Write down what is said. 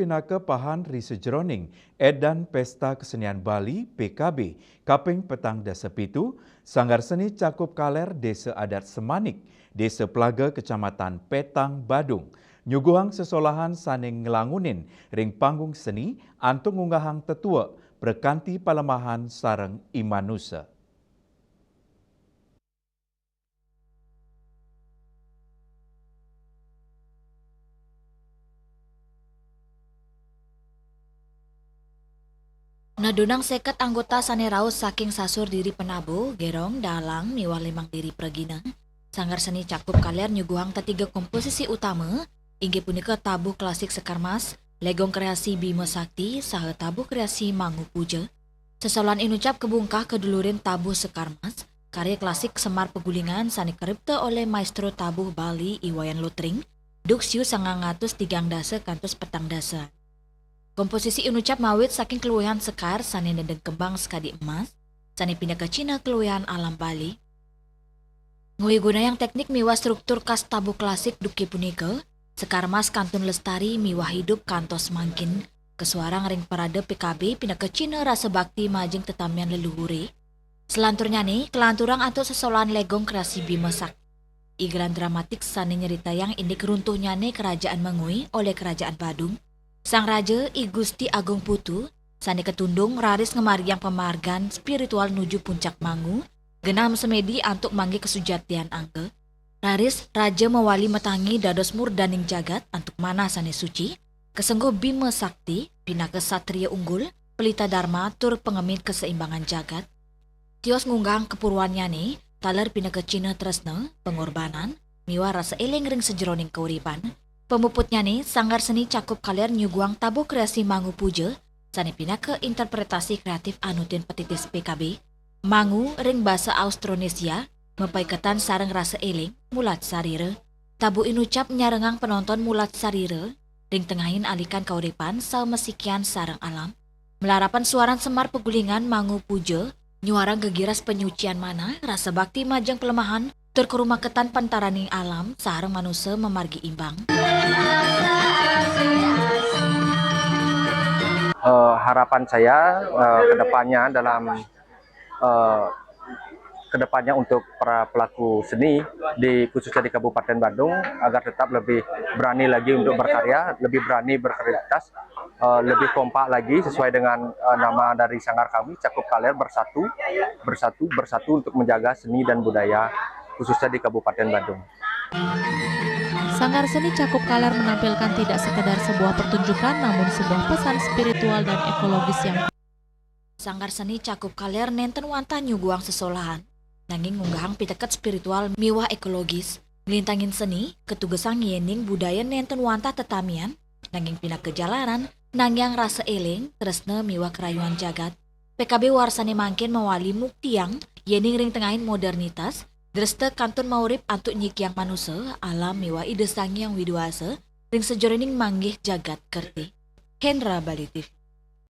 Pinaka Pahan Risa Jeroning, Edan Pesta Kesenian Bali PKB, Kaping Petang Desa Pitu, Sanggar Seni Cakup Kaler Desa Adat Semanik, Desa Pelaga Kecamatan Petang Badung, Nyuguhang Sesolahan Saning Ngelangunin, Ring Panggung Seni, Antung Unggahang Tetua, Berkanti Palemahan Sareng Imanusa. Nadunang seket anggota saneraus saking sasur diri penabo, gerong, dalang, miwah limang diri pregina. Sanggar seni cakup kaler nyuguhang tetiga komposisi utama, inggih punika tabuh klasik Sekar Mas, legong kreasi Bima Sakti, saha tabuh kreasi Mangu Puja. Sesolan inucap kebungkah kedulurin tabuh Sekar Mas, karya klasik Semar Pegulingan sani keripta oleh maestro tabuh Bali Iwayan Lutring, duksiu 903 dasa kantos petang dasa. Komposisi inucap mawit saking keluwihan Sekar sani nedeng kembang sekadi emas, sani pindah ke Cina keluwihan alam Bali. Ngui gunayang teknik miwah struktur khas tabuh klasik duki punika, Sekar Mas kantun lestari miwah hidup kantos mangkin, kesuarang ring parade PKB pindah ke Cina rasa bakti majeng tetamian leluhure. Selanturnya nih, kelanturang atau sesolan legong kreasi Bima Sakti. Igran dramatik sani nyeritayang indik runtuhnya nih kerajaan Mengui oleh kerajaan Badung. Sang Raja I Gusti Agung Putu, sani ketundung raris ngemariang pemargan spiritual nuju puncak Mangu, genam semedi antuk manggi kesujatian angke. Raris Raja mewali metangi dados murdaning jagat antuk mana sani suci, kesengguh Bima Sakti, pinaka satria unggul, pelita dharma tur pengemit keseimbangan jagat. Tios ngunggang kepurwannya nih, taler pinaka Cina tresna, pengorbanan, miwah rasa eling ring sejeroning keuripan. Pemuputnya nih, sanggar seni cakup kaler nyuguang tabuh kreasi Mangu Puja, sani pindah ke interpretasi kreatif anutin petitis PKB. Mangu ring bahasa Austronesia, mempaiketan sareng rasa eling, mulat sarire. Tabu inucap nyarengang penonton mulat sarire, ring tengahin alikan kauripan mesikian sareng alam. Melarapan suaran Semar Pegulingan Mangu Puja, nyuarang gegiras penyucian mana, rasa bakti majang pelemahan, terkerumaketan pantaraning alam, sareng manusia memargi imbang. Harapan saya kedepannya untuk para pelaku seni khususnya di Kabupaten Bandung agar tetap lebih berani lagi untuk berkarya, lebih berani berkreativitas, lebih kompak lagi sesuai dengan nama dari sanggar kami Cakup Kaler bersatu untuk menjaga seni dan budaya khususnya di Kabupaten Bandung. Sanggar seni Cakup Kaler menampilkan tidak sekedar sebuah pertunjukan namun sebuah pesan spiritual dan ekologis yang Sanggar seni Cakup Kaler nenten wantah nyuguang sesolahan, nanging ngunggahang piteket spiritual miwah ekologis, ngelintangin seni, ketugesang yening budaya nenten wantah tetamian, nanging pindah ke jalanan, nangyang rasa eling, tresna miwah kerayuan jagat. PKB warsane mangkin mewali muktiang, yening ring tengahin modernitas, dreste kantun maurip antuk nyikiang manusia, alam miwah ide sangyang widuasa, ring sejroning manggih jagat kerti. Hendra Bali TV.